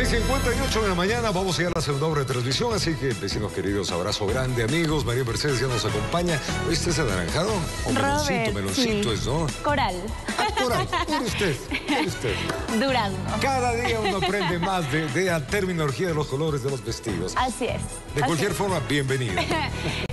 6:58 de la mañana, vamos a ir a la segunda hora de transmisión, así que vecinos queridos, abrazo grande, amigos. María Mercedes ya nos acompaña. ¿Este es anaranjado? O Robert, meloncito sí. es, ¿no? Coral. Coral, mire usted. Durazno. Cada día uno aprende más de la terminología de los colores de los vestidos. Así es. De cualquier forma, bienvenido.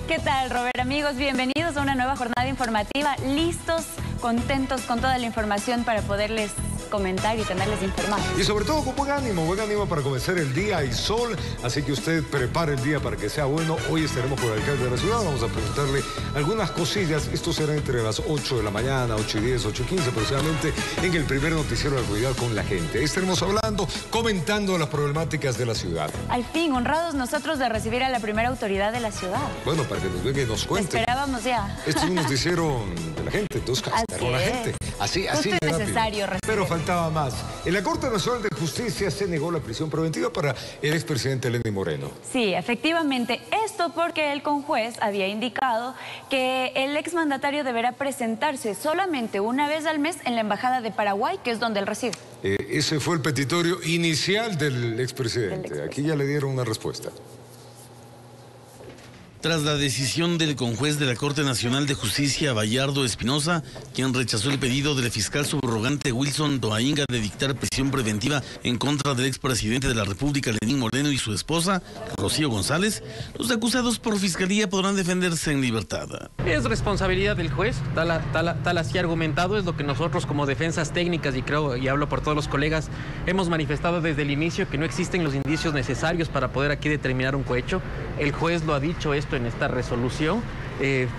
¿Qué tal, Robert? Amigos, bienvenidos a una nueva jornada informativa. Listos, contentos con toda la información para poderles comentar y tenerles informados. Y sobre todo con buen ánimo para comenzar el día. Hay sol, así que usted prepare el día para que sea bueno. Hoy estaremos con el alcalde de la ciudad, vamos a preguntarle algunas cosillas. Esto será entre las 8 de la mañana, 8:10, 8:15 aproximadamente, en el primer noticiero de Cuidado con la Gente. Estaremos hablando, comentando las problemáticas de la ciudad. Al fin, honrados nosotros de recibir a la primera autoridad de la ciudad. Bueno, para que nos venga y nos cuente. Esperábamos ya. Esto es un noticiero de la gente, entonces con la gente. Así Justo de rápido. necesario recibir. Pero faltaba más. En la Corte Nacional de Justicia se negó la prisión preventiva para el expresidente Lenín Moreno. Sí, efectivamente. Esto porque el conjuez había indicado que el exmandatario deberá presentarse solamente una vez al mes en la Embajada de Paraguay, que es donde él reside. Ese fue el petitorio inicial del expresidente. Aquí ya le dieron una respuesta. Tras la decisión del conjuez de la Corte Nacional de Justicia, Bayardo Espinosa, quien rechazó el pedido del fiscal subrogante Wilson Toainga de dictar prisión preventiva en contra del expresidente de la República, Lenín Moreno, y su esposa, Rocío González, los acusados por fiscalía podrán defenderse en libertad. Es responsabilidad del juez, tal así argumentado, es lo que nosotros como defensas técnicas, y creo, y hablo por todos los colegas, hemos manifestado desde el inicio que no existen los indicios necesarios para poder aquí determinar un cohecho. El juez lo ha dicho esto en esta resolución.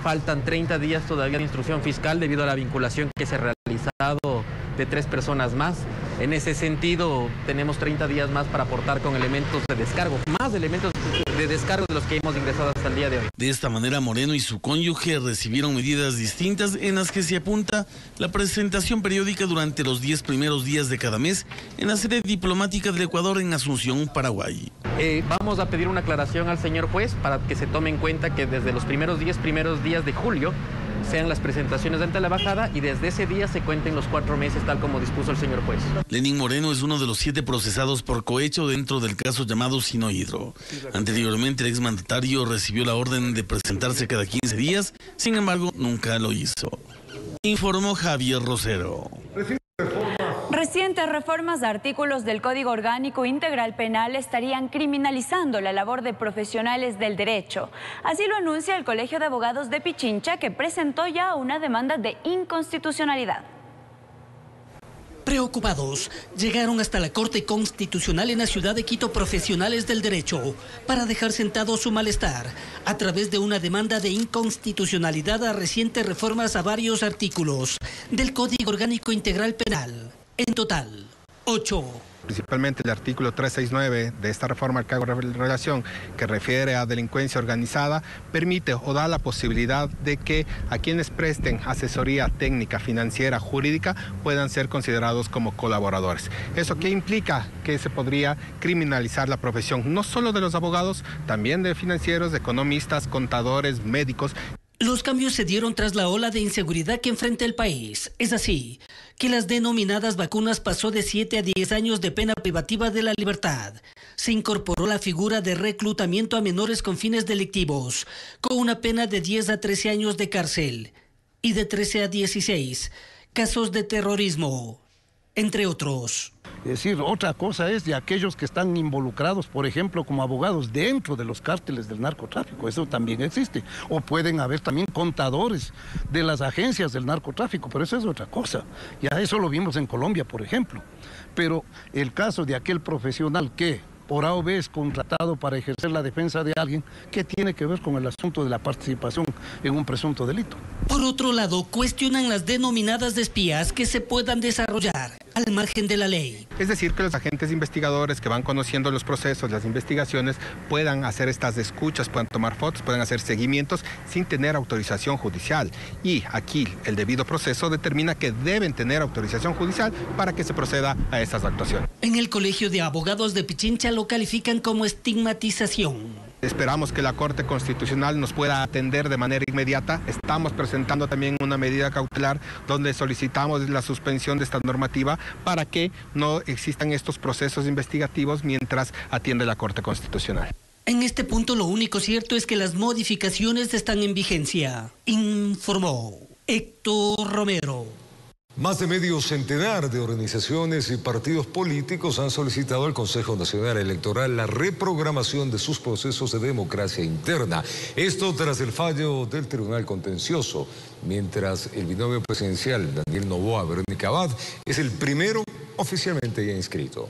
Faltan 30 días todavía de instrucción fiscal debido a la vinculación que se ha realizado de 3 personas más. En ese sentido, tenemos 30 días más para aportar con elementos de descargo, más elementos de descargo de los que hemos ingresado hasta el día de hoy. De esta manera, Moreno y su cónyuge recibieron medidas distintas en las que se apunta la presentación periódica durante los 10 primeros días de cada mes en la sede diplomática del Ecuador en Asunción, Paraguay. Vamos a pedir una aclaración al señor juez para que se tome en cuenta que desde los primeros 10 días de julio sean las presentaciones ante la embajada y desde ese día se cuenten los 4 meses tal como dispuso el señor juez. Lenín Moreno es uno de los 7 procesados por cohecho dentro del caso llamado Sinohidro. Anteriormente el exmandatario recibió la orden de presentarse cada 15 días, sin embargo nunca lo hizo. Informó Javier Rosero. Recientes reformas de artículos del Código Orgánico Integral Penal estarían criminalizando la labor de profesionales del derecho. Así lo anuncia el Colegio de Abogados de Pichincha, que presentó ya una demanda de inconstitucionalidad. Preocupados, llegaron hasta la Corte Constitucional en la ciudad de Quito profesionales del derecho para dejar sentado su malestar a través de una demanda de inconstitucionalidad a recientes reformas a varios artículos del Código Orgánico Integral Penal. En total, 8. Principalmente el artículo 369 de esta reforma al Código de Relación, que refiere a delincuencia organizada, permite o da la posibilidad de que a quienes presten asesoría técnica, financiera, jurídica, puedan ser considerados como colaboradores. ¿Eso qué implica? Que se podría criminalizar la profesión, no solo de los abogados, también de financieros, de economistas, contadores, médicos. Los cambios se dieron tras la ola de inseguridad que enfrenta el país. Es así que las denominadas vacunas pasó de 7 a 10 años de pena privativa de la libertad. Se incorporó la figura de reclutamiento a menores con fines delictivos, con una pena de 10 a 13 años de cárcel y de 13 a 16 casos de terrorismo, entre otros. Es decir, otra cosa es de aquellos que están involucrados, por ejemplo, como abogados dentro de los cárteles del narcotráfico. Eso también existe. O pueden haber también contadores de las agencias del narcotráfico, pero eso es otra cosa. Ya eso lo vimos en Colombia, por ejemplo. Pero el caso de aquel profesional que por A o B es contratado para ejercer la defensa de alguien, ¿qué tiene que ver con el asunto de la participación en un presunto delito? Por otro lado, cuestionan las denominadas de espías que se puedan desarrollar al margen de la ley. Es decir, que los agentes investigadores que van conociendo los procesos, las investigaciones, puedan hacer estas escuchas, puedan tomar fotos, puedan hacer seguimientos sin tener autorización judicial. Y aquí el debido proceso determina que deben tener autorización judicial para que se proceda a esas actuaciones. En el Colegio de Abogados de Pichincha lo califican como estigmatización. Esperamos que la Corte Constitucional nos pueda atender de manera inmediata. Estamos presentando también una medida cautelar donde solicitamos la suspensión de esta normativa para que no existan estos procesos investigativos mientras atiende la Corte Constitucional. En este punto lo único cierto es que las modificaciones están en vigencia, informó Héctor Romero. Más de medio centenar de organizaciones y partidos políticos han solicitado al Consejo Nacional Electoral la reprogramación de sus procesos de democracia interna. Esto tras el fallo del Tribunal Contencioso, mientras el binomio presidencial Daniel Noboa-Verónica Abad es el primero oficialmente ya inscrito.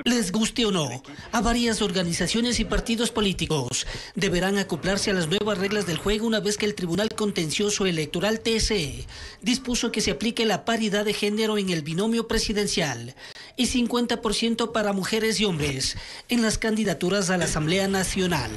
Les guste o no, a varias organizaciones y partidos políticos deberán acoplarse a las nuevas reglas del juego una vez que el Tribunal Contencioso Electoral TSE dispuso que se aplique la paridad de género en el binomio presidencial y 50% para mujeres y hombres en las candidaturas a la Asamblea Nacional.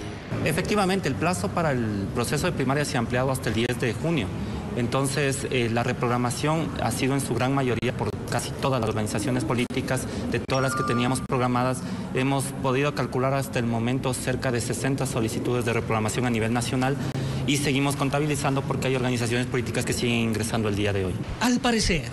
Efectivamente, el plazo para el proceso de primaria se ha ampliado hasta el 10 de junio. Entonces, la reprogramación ha sido en su gran mayoría por casi todas las organizaciones políticas, de todas las que teníamos programadas. Hemos podido calcular hasta el momento cerca de 60 solicitudes de reprogramación a nivel nacional y seguimos contabilizando porque hay organizaciones políticas que siguen ingresando el día de hoy. Al parecer,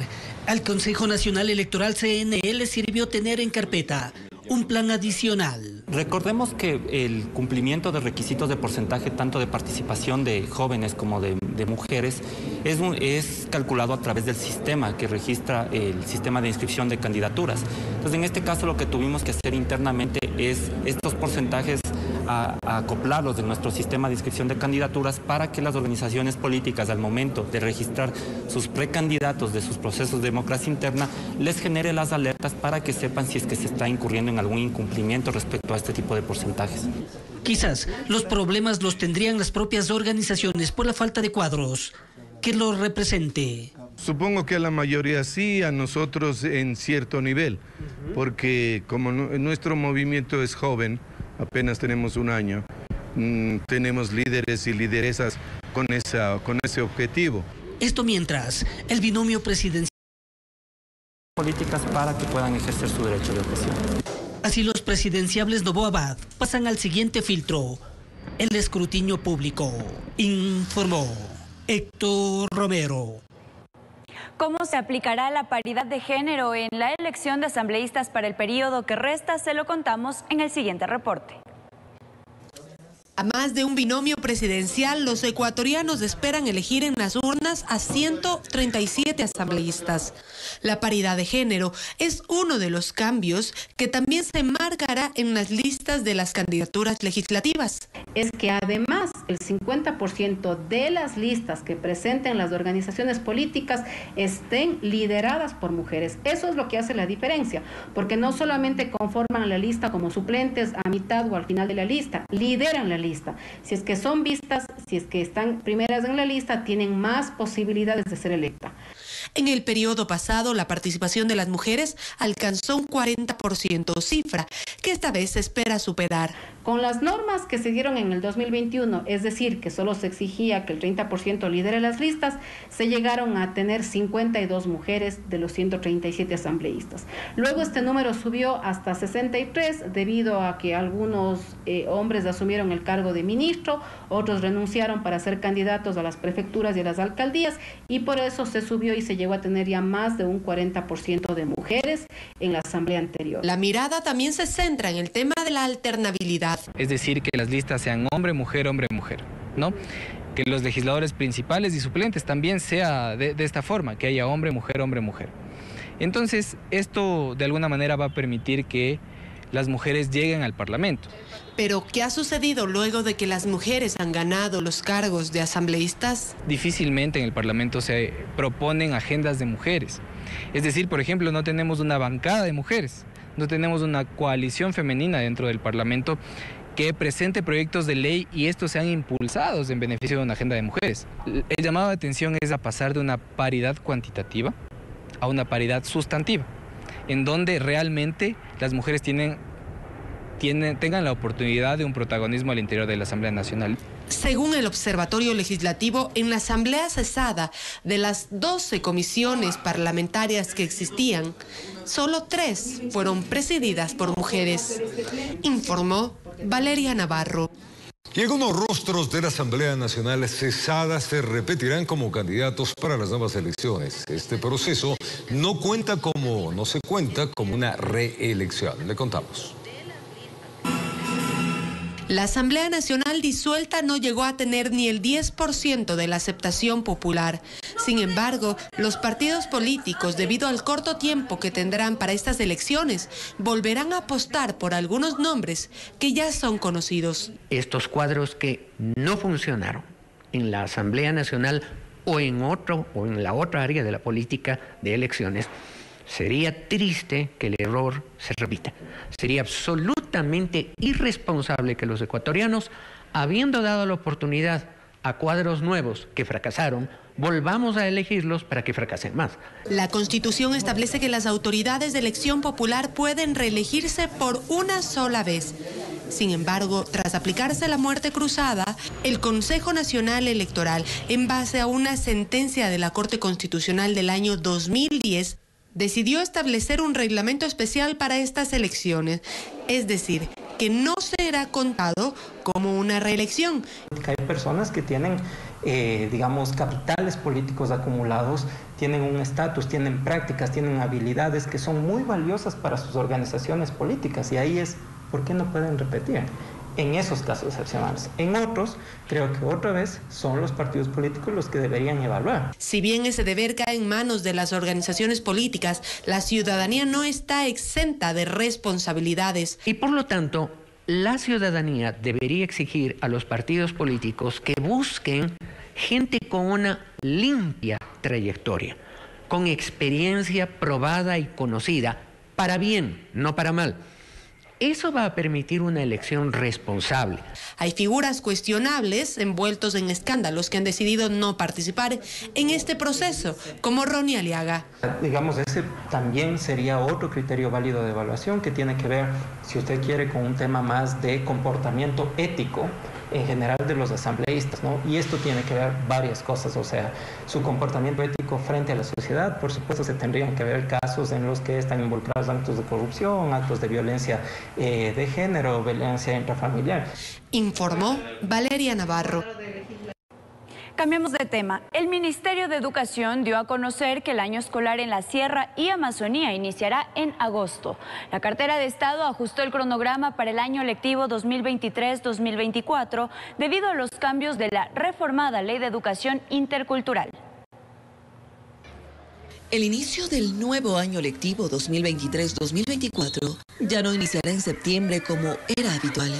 al Consejo Nacional Electoral CNE le sirvió tener en carpeta un plan adicional. Recordemos que el cumplimiento de requisitos de porcentaje tanto de participación de jóvenes como de mujeres es calculado a través del sistema que registra el sistema de inscripción de candidaturas. Entonces, en este caso lo que tuvimos que hacer internamente es estos porcentajes a acoplarlos de nuestro sistema de inscripción de candidaturas para que las organizaciones políticas al momento de registrar sus precandidatos de sus procesos de democracia interna les genere las alertas para que sepan si es que se está incurriendo en algún incumplimiento respecto a este tipo de porcentajes. Quizás los problemas los tendrían las propias organizaciones por la falta de cuadros que los represente. Supongo que a la mayoría sí, a nosotros en cierto nivel, porque como nuestro movimiento es joven, apenas tenemos un año, tenemos líderes y lideresas con ese objetivo. Esto mientras el binomio presidencial políticas para que puedan ejercer su derecho de objeción. Así los presidenciables Noboa Abad pasan al siguiente filtro, el escrutinio público, informó Héctor Romero. ¿Cómo se aplicará la paridad de género en la elección de asambleístas para el periodo que resta? Se lo contamos en el siguiente reporte. A más de un binomio presidencial, los ecuatorianos esperan elegir en las urnas a 137 asambleístas. La paridad de género es uno de los cambios que también se marcará en las listas de las candidaturas legislativas. Es que además el 50% de las listas que presenten las organizaciones políticas estén lideradas por mujeres. Eso es lo que hace la diferencia, porque no solamente conforman la lista como suplentes a mitad o al final de la lista, lideran la lista. Si es que son vistas, si es que están primeras en la lista, tienen más posibilidades de ser electa. En el periodo pasado, la participación de las mujeres alcanzó un 40%, cifra que esta vez se espera superar. Con las normas que se dieron en el 2021, es decir, que solo se exigía que el 30% lidere las listas, se llegaron a tener 52 mujeres de los 137 asambleístas. Luego este número subió hasta 63 debido a que algunos hombres asumieron el cargo de ministro, otros renunciaron para ser candidatos a las prefecturas y a las alcaldías, y por eso se subió y se llegó a tener ya más de un 40% de mujeres en la asamblea anterior. La mirada también se centra en el tema de la alternabilidad. Es decir, que las listas sean hombre, mujer, ¿no? Que los legisladores principales y suplentes también sea de esta forma, que haya hombre, mujer. Entonces, esto de alguna manera va a permitir que las mujeres lleguen al Parlamento. Pero, ¿qué ha sucedido luego de que las mujeres han ganado los cargos de asambleístas? Difícilmente en el Parlamento se proponen agendas de mujeres. Es decir, por ejemplo, no tenemos una bancada de mujeres, no tenemos una coalición femenina dentro del Parlamento que presente proyectos de ley y estos sean impulsados en beneficio de una agenda de mujeres. El llamado de atención es a pasar de una paridad cuantitativa a una paridad sustantiva, en donde realmente las mujeres tengan la oportunidad de un protagonismo al interior de la Asamblea Nacional. Según el Observatorio Legislativo, en la Asamblea cesada, de las 12 comisiones parlamentarias que existían, solo 3 fueron presididas por mujeres, informó Valeria Navarro. Y algunos rostros de la Asamblea Nacional cesada se repetirán como candidatos para las nuevas elecciones. Este proceso no se cuenta como una reelección. Le contamos. La Asamblea Nacional disuelta no llegó a tener ni el 10% de la aceptación popular. Sin embargo, los partidos políticos, debido al corto tiempo que tendrán para estas elecciones, volverán a apostar por algunos nombres que ya son conocidos. Estos cuadros que no funcionaron en la Asamblea Nacional o en la otra área de la política de elecciones, sería triste que el error se repita. Sería absolutamente irresponsable que los ecuatorianos, habiendo dado la oportunidad a cuadros nuevos que fracasaron, volvamos a elegirlos para que fracasen más. La Constitución establece que las autoridades de elección popular pueden reelegirse por una sola vez. Sin embargo, tras aplicarse la muerte cruzada, el Consejo Nacional Electoral, en base a una sentencia de la Corte Constitucional del año 2010, decidió establecer un reglamento especial para estas elecciones, es decir, que no será contado como una reelección. Hay personas que tienen, capitales políticos acumulados, tienen un estatus, tienen prácticas, tienen habilidades que son muy valiosas para sus organizaciones políticas, y ahí es, ¿por qué no pueden repetir? En esos casos excepcionales. En otros, creo que otra vez son los partidos políticos los que deberían evaluar. Si bien ese deber cae en manos de las organizaciones políticas, la ciudadanía no está exenta de responsabilidades. Y por lo tanto, la ciudadanía debería exigir a los partidos políticos que busquen gente con una limpia trayectoria, con experiencia probada y conocida, para bien, no para mal. Eso va a permitir una elección responsable. Hay figuras cuestionables envueltos en escándalos que han decidido no participar en este proceso, como Ronnie Aliaga. Ese también sería otro criterio válido de evaluación que tiene que ver, si usted quiere, con un tema más de comportamiento ético en general de los asambleístas, ¿no? Y esto tiene que ver varias cosas, o sea, su comportamiento ético frente a la sociedad. Por supuesto, se tendrían que ver casos en los que están involucrados actos de corrupción, actos de violencia de género, violencia intrafamiliar. Informó Valeria Navarro. Cambiamos de tema. El Ministerio de Educación dio a conocer que el año escolar en la Sierra y Amazonía iniciará en agosto. La cartera de Estado ajustó el cronograma para el año lectivo 2023-2024 debido a los cambios de la reformada Ley de Educación Intercultural. El inicio del nuevo año lectivo 2023-2024 ya no iniciará en septiembre como era habitual,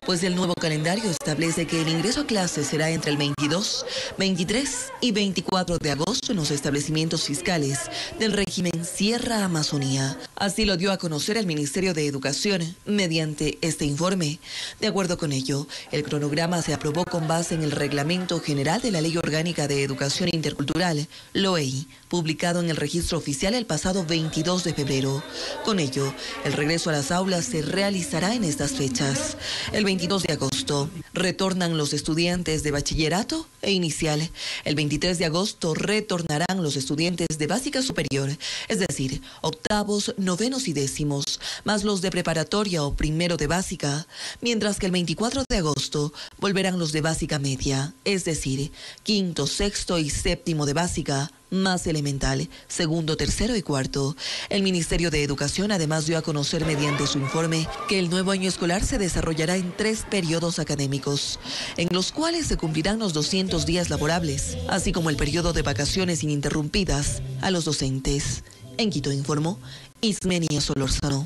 pues el nuevo calendario establece que el ingreso a clases será entre el 22, 23 y 24 de agosto en los establecimientos fiscales del régimen Sierra Amazonía. Así lo dio a conocer el Ministerio de Educación mediante este informe. De acuerdo con ello, el cronograma se aprobó con base en el Reglamento General de la Ley Orgánica de Educación Intercultural, LOEI, publicado en el registro oficial el pasado 22 de febrero. Con ello, el regreso a las aulas se realizará en estas fechas. El 22 de agosto retornan los estudiantes de bachillerato e inicial. El 23 de agosto retornarán los estudiantes de básica superior, es decir, octavos, novenos y décimos, más los de preparatoria o primero de básica, mientras que el 24 de agosto volverán los de básica media, es decir, quinto, sexto y séptimo de básica, más elemental, segundo, tercero y cuarto. El Ministerio de Educación además dio a conocer mediante su informe que el nuevo año escolar se desarrollará en 3 periodos académicos, en los cuales se cumplirán los 200 días laborables, así como el periodo de vacaciones ininterrumpidas a los docentes. En Quito informó Ismenia Solórzano.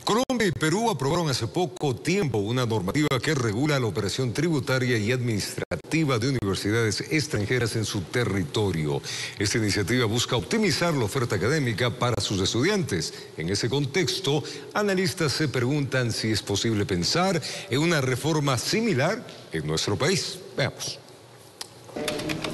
Colombia y Perú aprobaron hace poco tiempo una normativa que regula la operación tributaria y administrativa de universidades extranjeras en su territorio. Esta iniciativa busca optimizar la oferta académica para sus estudiantes. En ese contexto, analistas se preguntan si es posible pensar en una reforma similar en nuestro país. Veamos.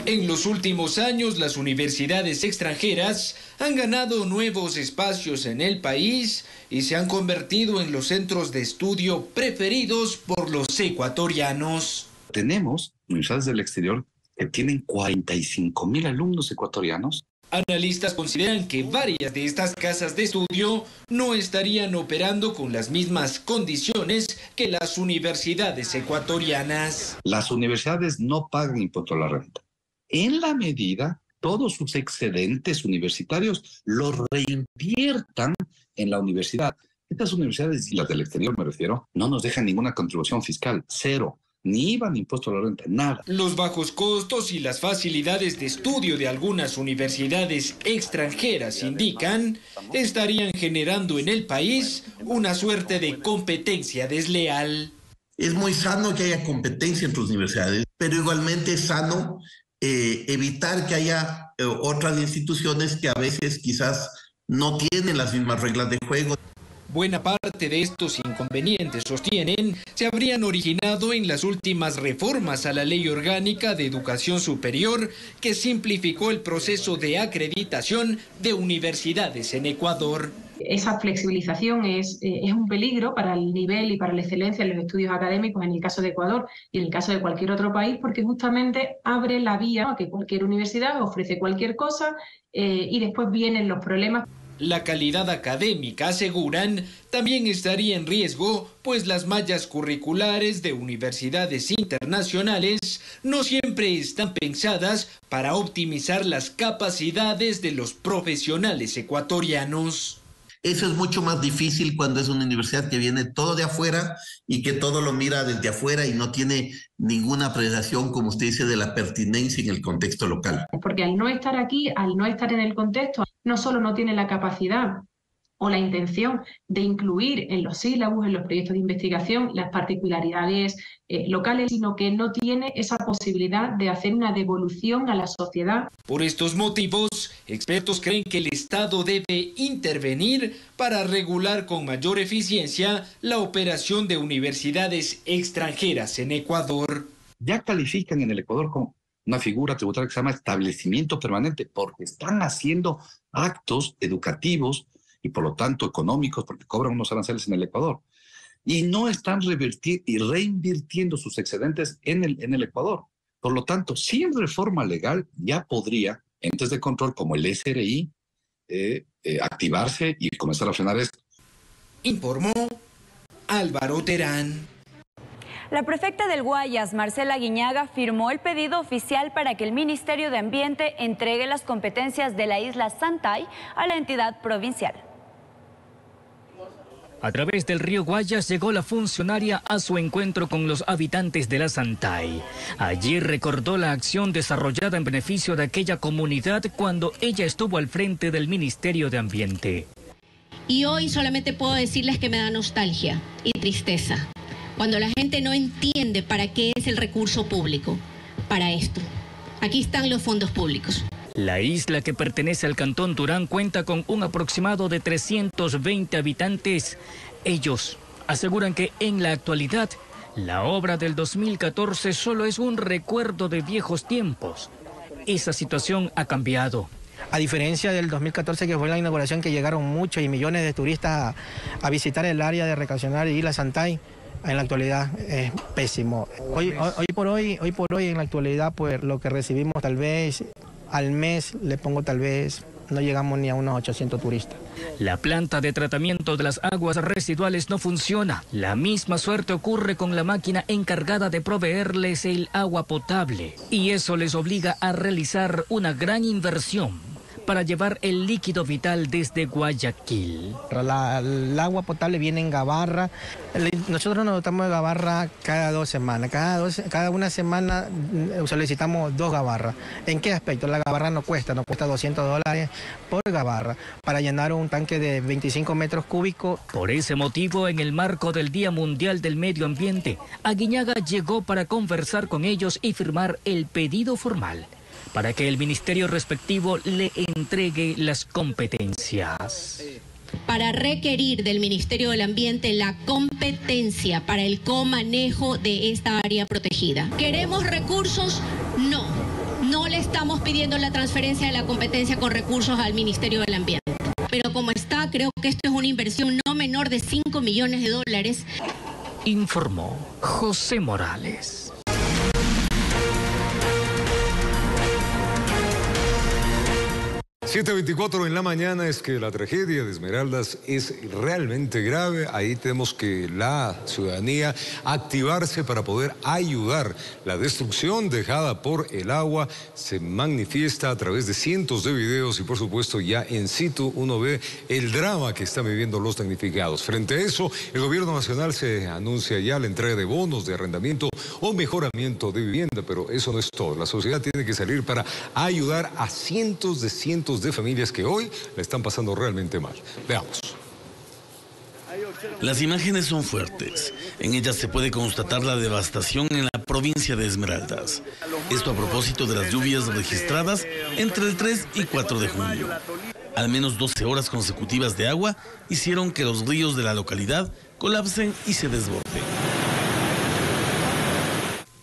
En los últimos años, las universidades extranjeras han ganado nuevos espacios en el país y se han convertido en los centros de estudio preferidos por los ecuatorianos. Tenemos universidades del exterior que tienen 45,000 alumnos ecuatorianos. Analistas consideran que varias de estas casas de estudio no estarían operando con las mismas condiciones que las universidades ecuatorianas. Las universidades no pagan impuesto a la renta. En la medida, todos sus excedentes universitarios los reinviertan en la universidad. Estas universidades, y las del exterior me refiero, no nos dejan ninguna contribución fiscal, cero. Ni IVA, ni impuesto a la renta, nada. Los bajos costos y las facilidades de estudio de algunas universidades extranjeras indican estarían generando en el país una suerte de competencia desleal. Es muy sano que haya competencia entre universidades, pero igualmente es sano evitar que haya otras instituciones que a veces quizás no tienen las mismas reglas de juego. Buena parte de estos inconvenientes, sostienen, se habrían originado en las últimas reformas a la Ley Orgánica de Educación Superior que simplificó el proceso de acreditación de universidades en Ecuador. Esa flexibilización es un peligro para el nivel y para la excelencia en los estudios académicos en el caso de Ecuador y en el caso de cualquier otro país, porque justamente abre la vía a que cualquier universidad ofrece cualquier cosa y después vienen los problemas. La calidad académica, aseguran, también estaría en riesgo, pues las mallas curriculares de universidades internacionales no siempre están pensadas para optimizar las capacidades de los profesionales ecuatorianos. Eso es mucho más difícil cuando es una universidad que viene todo de afuera y que todo lo mira desde afuera y no tiene ninguna apreciación, como usted dice, de la pertinencia en el contexto local. Porque al no estar aquí, al no estar en el contexto, no solo no tiene la capacidad o la intención de incluir en los sílabus, en los proyectos de investigación, las particularidades locales, sino que no tiene esa posibilidad de hacer una devolución a la sociedad. Por estos motivos, expertos creen que el Estado debe intervenir para regular con mayor eficiencia la operación de universidades extranjeras en Ecuador. Ya califican en el Ecuador como una figura tributaria que se llama establecimiento permanente, porque están haciendo actos educativos y por lo tanto económicos, porque cobran unos aranceles en el Ecuador. Y no están reinvirtiendo sus excedentes en el Ecuador. Por lo tanto, sin reforma legal ya podría entes de control como el SRI activarse y comenzar a frenar esto. Informó Álvaro Terán. La prefecta del Guayas, Marcela Guiñaga, firmó el pedido oficial para que el Ministerio de Ambiente entregue las competencias de la isla Santay a la entidad provincial. A través del río Guayas llegó la funcionaria a su encuentro con los habitantes de la Santay. Allí recordó la acción desarrollada en beneficio de aquella comunidad cuando ella estuvo al frente del Ministerio de Ambiente. Y hoy solamente puedo decirles que me da nostalgia y tristeza cuando la gente no entiende para qué es el recurso público. Para esto. Aquí están los fondos públicos. La isla, que pertenece al Cantón Turán, cuenta con un aproximado de 320 habitantes. Ellos aseguran que en la actualidad la obra del 2014 solo es un recuerdo de viejos tiempos. Esa situación ha cambiado. A diferencia del 2014, que fue la inauguración, que llegaron muchos y millones de turistas a visitar el área de recreacional de Isla Santay, en la actualidad es pésimo. Hoy por hoy en la actualidad, pues lo que recibimos tal vez al mes, le pongo tal vez, no llegamos ni a unos 800 turistas. La planta de tratamiento de las aguas residuales no funciona. La misma suerte ocurre con la máquina encargada de proveerles el agua potable. Y eso les obliga a realizar una gran inversión para llevar el líquido vital desde Guayaquil. El agua potable viene en Gabarra. Nosotros nos dotamos de Gabarra cada 2 semanas. Cada una semana solicitamos 2 Gabarras. ¿En qué aspecto? La Gabarra nos cuesta $200 por Gabarra para llenar un tanque de 25 metros cúbicos. Por ese motivo, en el marco del Día Mundial del Medio Ambiente, Aguiñaga llegó para conversar con ellos y firmar el pedido formal para que el ministerio respectivo le entregue las competencias. Para requerir del Ministerio del Ambiente la competencia para el comanejo de esta área protegida. ¿Queremos recursos? No. No le estamos pidiendo la transferencia de la competencia con recursos al Ministerio del Ambiente. Pero como está, creo que esto es una inversión no menor de $5 millones. Informó José Morales. 7:24 en la mañana. Es que la tragedia de Esmeraldas es realmente grave. Ahí tenemos que la ciudadanía activarse para poder ayudar. La destrucción dejada por el agua se manifiesta a través de cientos de videos y por supuesto ya en situ uno ve el drama que están viviendo los damnificados. Frente a eso, el gobierno nacional se anuncia ya la entrega de bonos de arrendamiento o mejoramiento de vivienda, pero eso no es todo. La sociedad tiene que salir para ayudar a cientos de familias que hoy la están pasando realmente mal. Veamos. Las imágenes son fuertes. En ellas se puede constatar la devastación en la provincia de Esmeraldas. Esto a propósito de las lluvias registradas entre el 3 y 4 de junio. Al menos 12 horas consecutivas de agua hicieron que los ríos de la localidad colapsen y se desborden.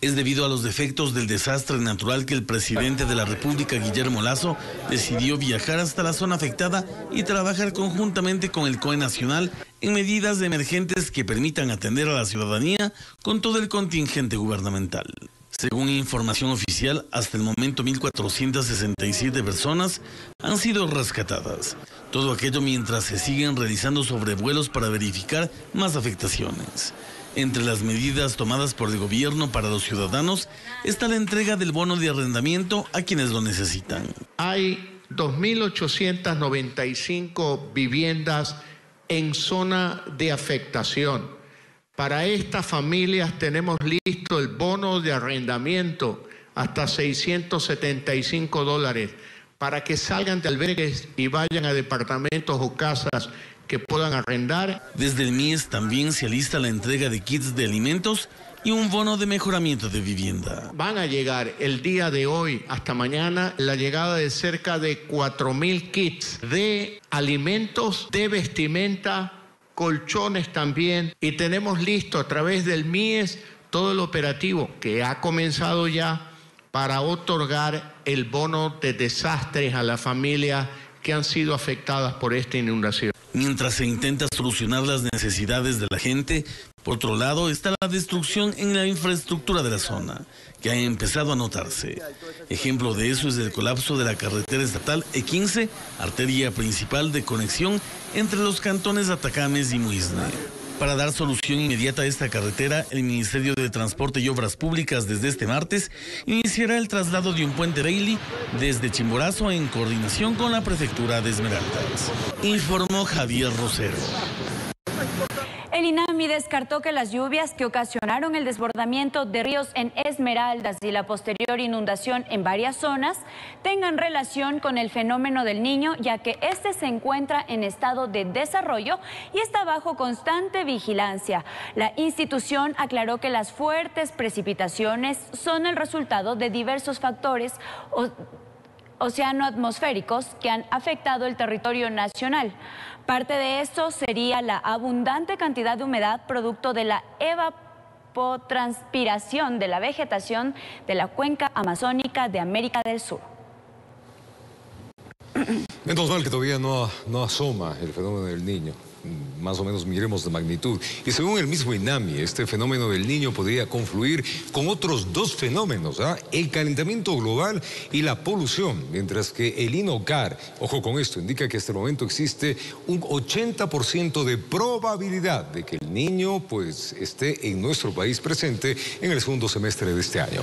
Es debido a los defectos del desastre natural que el presidente de la República, Guillermo Lasso, decidió viajar hasta la zona afectada y trabajar conjuntamente con el COE Nacional en medidas emergentes que permitan atender a la ciudadanía con todo el contingente gubernamental. Según información oficial, hasta el momento 1.467 personas han sido rescatadas. Todo aquello mientras se siguen realizando sobrevuelos para verificar más afectaciones. Entre las medidas tomadas por el gobierno para los ciudadanos está la entrega del bono de arrendamiento a quienes lo necesitan. Hay 2.895 viviendas en zona de afectación. Para estas familias tenemos listo el bono de arrendamiento hasta $675 para que salgan de albergues y vayan a departamentos o casas que puedan arrendar. Desde el MIES también se alista la entrega de kits de alimentos y un bono de mejoramiento de vivienda. Van a llegar el día de hoy hasta mañana la llegada de cerca de 4.000 kits de alimentos, de vestimenta, colchones también. Y tenemos listo a través del MIES todo el operativo que ha comenzado ya para otorgar el bono de desastres a las familias que han sido afectadas por esta inundación. Mientras se intenta solucionar las necesidades de la gente, por otro lado está la destrucción en la infraestructura de la zona, que ha empezado a notarse. Ejemplo de eso es el colapso de la carretera estatal E15, arteria principal de conexión entre los cantones Atacames y Muisne. Para dar solución inmediata a esta carretera, el Ministerio de Transporte y Obras Públicas desde este martes iniciará el traslado de un puente Reilly desde Chimborazo en coordinación con la Prefectura de Esmeraldas. Informó Javier Rosero. El INAMI descartó que las lluvias que ocasionaron el desbordamiento de ríos en Esmeraldas y la posterior inundación en varias zonas tengan relación con el fenómeno del Niño, ya que este se encuentra en estado de desarrollo y está bajo constante vigilancia. La institución aclaró que las fuertes precipitaciones son el resultado de diversos factores oceanoatmosféricos que han afectado el territorio nacional. Parte de esto sería la abundante cantidad de humedad producto de la evapotranspiración de la vegetación de la cuenca amazónica de América del Sur. Menos mal que todavía no asoma el fenómeno del Niño. Más o menos miremos de magnitud. Y según el mismo INAMI, este fenómeno del Niño podría confluir con otros dos fenómenos, el calentamiento global y la polución, mientras que el INOCAR, ojo con esto, indica que hasta el momento existe un 80% de probabilidad de que el Niño pues esté en nuestro país presente en el segundo semestre de este año.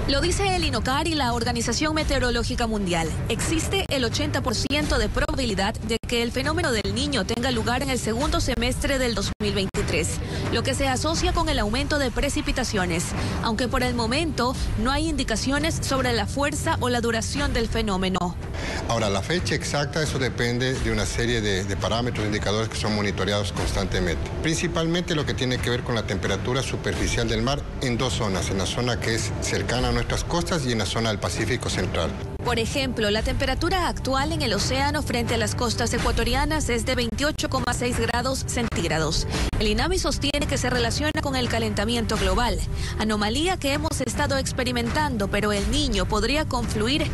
Lo dice el INOCAR y la Organización Meteorológica Mundial. Existe el 80% de probabilidad de que el fenómeno del Niño tenga lugar en el segundo semestre del 2023, lo que se asocia con el aumento de precipitaciones, aunque por el momento no hay indicaciones sobre la fuerza o la duración del fenómeno. Ahora, la fecha exacta, eso depende de una serie de parámetros, indicadores que son monitoreados constantemente. Principalmente lo que tiene que ver con la temperatura superficial del mar en dos zonas, en la zona que es cercana a nuestras costas y en la zona del Pacífico Central. Por ejemplo, la temperatura actual en el océano frente a las costas ecuatorianas es de 28,6 grados centígrados. El INAMI sostiene que se relaciona con el calentamiento global, anomalía que hemos estado experimentando, pero el Niño podría confluir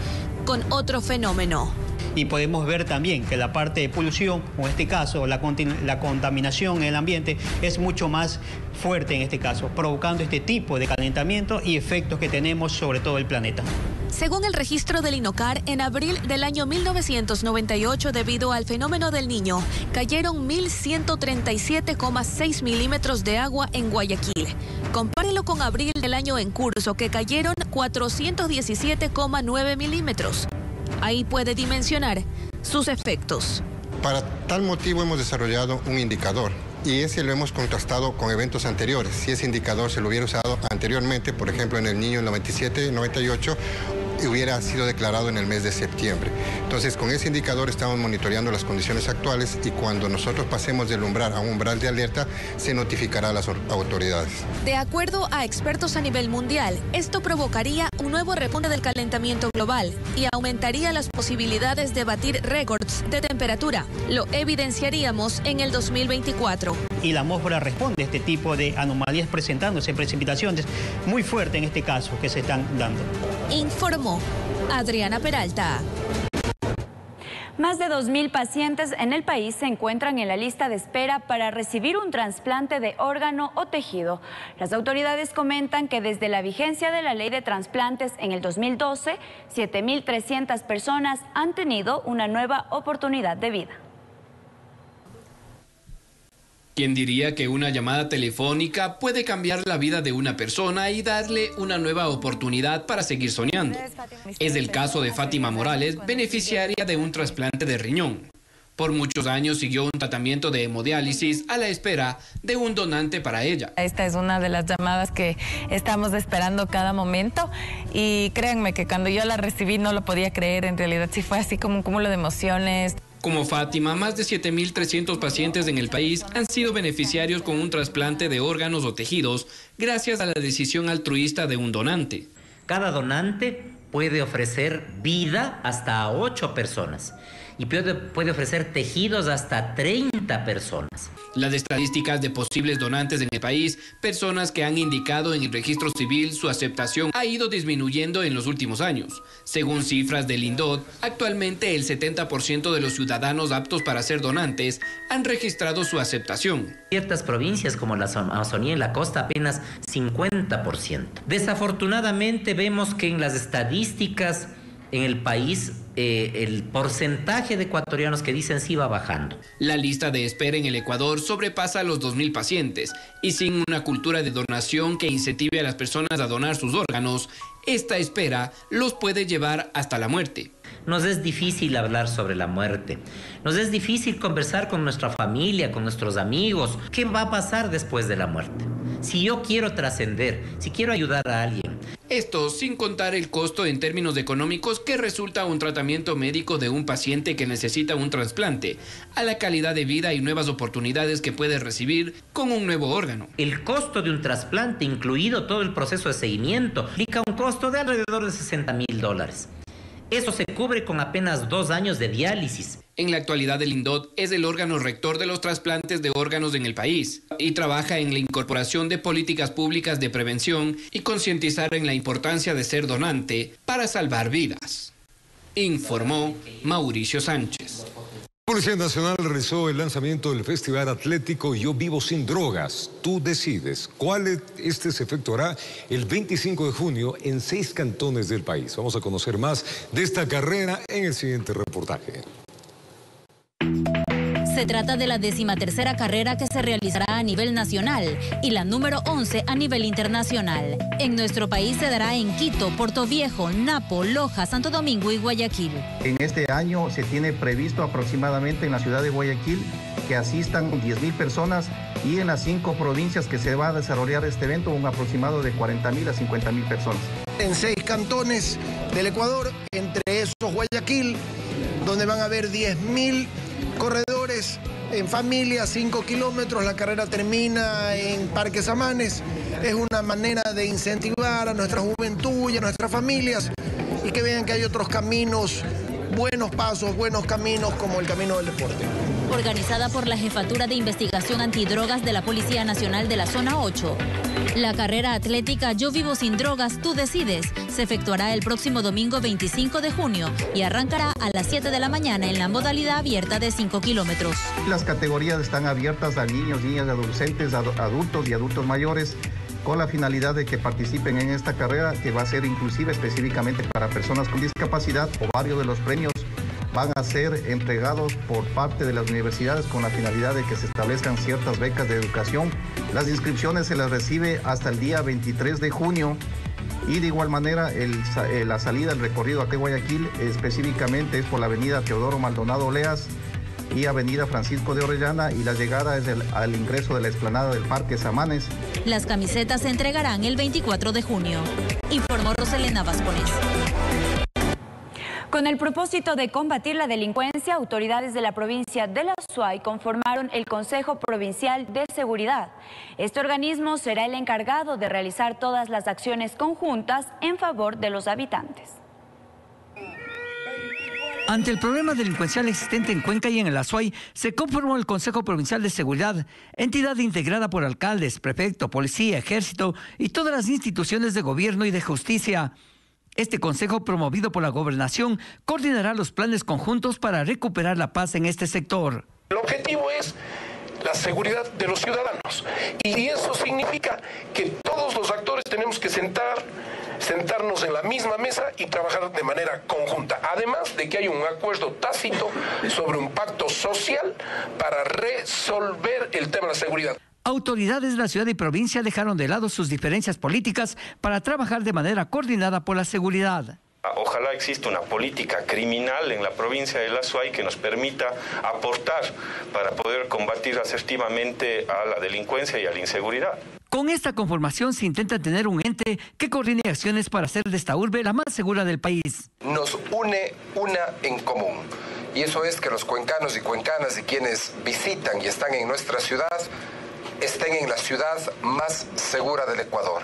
con otro fenómeno. y podemos ver también que la parte de polución, o en este caso la contaminación en el ambiente, es mucho más fuerte en este caso, provocando este tipo de calentamiento y efectos que tenemos sobre todo el planeta. Según el registro del INOCAR, en abril del año 1998, debido al fenómeno del Niño, cayeron 1.137,6 milímetros de agua en Guayaquil. Compárelo con abril del año en curso, que cayeron 417,9 milímetros. Ahí puede dimensionar sus efectos. Para tal motivo hemos desarrollado un indicador y ese lo hemos contrastado con eventos anteriores. Si ese indicador se lo hubiera usado anteriormente, por ejemplo en el Niño en 97-98, hubiera sido declarado en el mes de septiembre. Entonces, con ese indicador estamos monitoreando las condiciones actuales y cuando nosotros pasemos del umbral a un umbral de alerta, se notificará a las autoridades. De acuerdo a expertos a nivel mundial, esto provocaría un nuevo repunte del calentamiento global y aumentaría las posibilidades de batir récords de temperatura. Lo evidenciaríamos en el 2024. Y la atmósfera responde a este tipo de anomalías presentándose, precipitaciones muy fuertes en este caso que se están dando. Informó Adriana Peralta. Más de 2.000 pacientes en el país se encuentran en la lista de espera para recibir un trasplante de órgano o tejido. Las autoridades comentan que desde la vigencia de la ley de trasplantes en el 2012, 7.300 personas han tenido una nueva oportunidad de vida. ¿Quién diría que una llamada telefónica puede cambiar la vida de una persona y darle una nueva oportunidad para seguir soñando? Es el caso de Fátima Morales, beneficiaria de un trasplante de riñón. Por muchos años siguió un tratamiento de hemodiálisis a la espera de un donante para ella. Esta es una de las llamadas que estamos esperando cada momento y créanme que cuando yo la recibí no lo podía creer, en realidad sí fue así como un cúmulo de emociones. Como Fátima, más de 7.300 pacientes en el país han sido beneficiarios con un trasplante de órganos o tejidos gracias a la decisión altruista de un donante. Cada donante puede ofrecer vida hasta a 8 personas y puede ofrecer tejidos hasta 30 personas. Las estadísticas de posibles donantes en el país, personas que han indicado en el registro civil su aceptación, ha ido disminuyendo en los últimos años. Según cifras del INDOT, actualmente el 70% de los ciudadanos aptos para ser donantes han registrado su aceptación. Ciertas provincias como la Amazonía y la costa apenas 50%. Desafortunadamente vemos que en las estadísticas en el país el porcentaje de ecuatorianos que dicen sí va bajando. La lista de espera en el Ecuador sobrepasa los 2.000 pacientes y sin una cultura de donación que incentive a las personas a donar sus órganos, esta espera los puede llevar hasta la muerte. Nos es difícil hablar sobre la muerte. Nos es difícil conversar con nuestra familia, con nuestros amigos. ¿Qué va a pasar después de la muerte? Si yo quiero trascender, si quiero ayudar a alguien. Esto sin contar el costo en términos económicos que resulta un tratamiento médico de un paciente que necesita un trasplante, a la calidad de vida y nuevas oportunidades que puede recibir con un nuevo órgano. El costo de un trasplante, incluido todo el proceso de seguimiento, implica un costo de alrededor de $60,000. Eso se cubre con apenas 2 años de diálisis. En la actualidad el INDOT es el órgano rector de los trasplantes de órganos en el país y trabaja en la incorporación de políticas públicas de prevención y concientizar en la importancia de ser donante para salvar vidas. Informó Mauricio Sánchez. La Policía Nacional realizó el lanzamiento del Festival Atlético Yo Vivo Sin Drogas. Tú decides. Se efectuará el 25 de junio en 6 cantones del país. Vamos a conocer más de esta carrera en el siguiente reportaje. Se trata de la 13ª carrera que se realizará a nivel nacional y la número 11 a nivel internacional. En nuestro país se dará en Quito, Portoviejo, Napo, Loja, Santo Domingo y Guayaquil. En este año se tiene previsto aproximadamente en la ciudad de Guayaquil que asistan 10.000 personas y en las 5 provincias que se va a desarrollar este evento un aproximado de 40.000 a 50.000 personas. En 6 cantones del Ecuador, entre esos Guayaquil, donde van a haber 10.000 corredores en familia, 5 kilómetros, la carrera termina en Parque Samanes. Es una manera de incentivar a nuestra juventud y a nuestras familias y que vean que hay otros caminos, buenos pasos, buenos caminos como el camino del deporte. Organizada por la Jefatura de Investigación Antidrogas de la Policía Nacional de la Zona 8. La carrera atlética Yo Vivo Sin Drogas, Tú Decides se efectuará el próximo domingo 25 de junio y arrancará a las 7 de la mañana en la modalidad abierta de 5 kilómetros. Las categorías están abiertas a niños, niñas, adolescentes, adultos y adultos mayores, con la finalidad de que participen en esta carrera, que va a ser inclusive específicamente para personas con discapacidad. O varios de los premios van a ser entregados por parte de las universidades con la finalidad de que se establezcan ciertas becas de educación. Las inscripciones se las recibe hasta el día 23 de junio y de igual manera la salida del recorrido aquí a Guayaquil específicamente es por la avenida Teodoro Maldonado Oleas y avenida Francisco de Orellana, y la llegada es al ingreso de la explanada del Parque Samanes. Las camisetas se entregarán el 24 de junio. Informó Roselena Vascones. Con el propósito de combatir la delincuencia, autoridades de la provincia de La Suay conformaron el Consejo Provincial de Seguridad. Este organismo será el encargado de realizar todas las acciones conjuntas en favor de los habitantes. Ante el problema delincuencial existente en Cuenca y en el Azuay, se conformó el Consejo Provincial de Seguridad, entidad integrada por alcaldes, prefecto, policía, ejército y todas las instituciones de gobierno y de justicia. Este consejo, promovido por la gobernación, coordinará los planes conjuntos para recuperar la paz en este sector. El objetivo es la seguridad de los ciudadanos y eso significa que todos los actores tenemos que sentarnos en la misma mesa y trabajar de manera conjunta, además de que hay un acuerdo tácito sobre un pacto social para resolver el tema de la seguridad. Autoridades de la ciudad y provincia dejaron de lado sus diferencias políticas para trabajar de manera coordinada por la seguridad. Ojalá exista una política criminal en la provincia de La Suay que nos permita aportar para poder combatir asertivamente a la delincuencia y a la inseguridad. Con esta conformación se intenta tener un ente que coordine acciones para hacer de esta urbe la más segura del país. Nos une una en común, y eso es que los cuencanos y cuencanas y quienes visitan y están en nuestra ciudad estén en la ciudad más segura del Ecuador.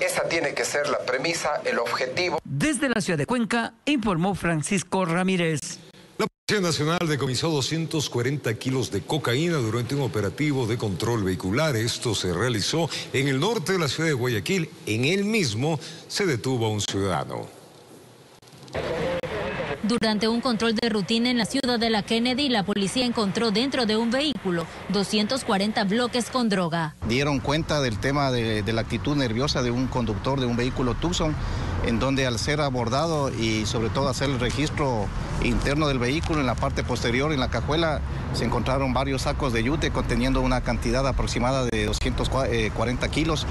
Esa tiene que ser la premisa, el objetivo. Desde la ciudad de Cuenca, informó Francisco Ramírez. La Policía Nacional decomisó 240 kilos de cocaína durante un operativo de control vehicular. Esto se realizó en el norte de la ciudad de Guayaquil. En él mismo se detuvo a un ciudadano. Durante un control de rutina en la ciudad de la Kennedy, la policía encontró dentro de un vehículo 240 bloques con droga. Dieron cuenta del tema de la actitud nerviosa de un conductor de un vehículo Tucson, en donde al ser abordado y sobre todo hacer el registro interno del vehículo, en la parte posterior, en la cajuela, se encontraron varios sacos de yute conteniendo una cantidad aproximada de 240 kilos,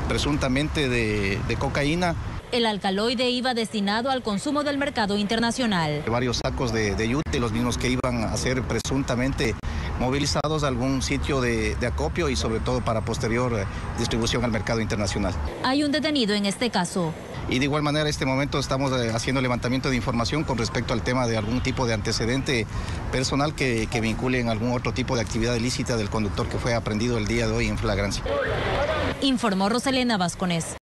presuntamente de cocaína. El alcaloide iba destinado al consumo del mercado internacional. Varios sacos de yute, los mismos que iban a ser presuntamente movilizados a algún sitio de acopio y sobre todo para posterior distribución al mercado internacional. Hay un detenido en este caso. Y de igual manera, en este momento estamos haciendo levantamiento de información con respecto al tema de algún tipo de antecedente personal que vincule en algún otro tipo de actividad ilícita del conductor que fue aprehendido el día de hoy en flagrancia. Informó Roselena Vascones.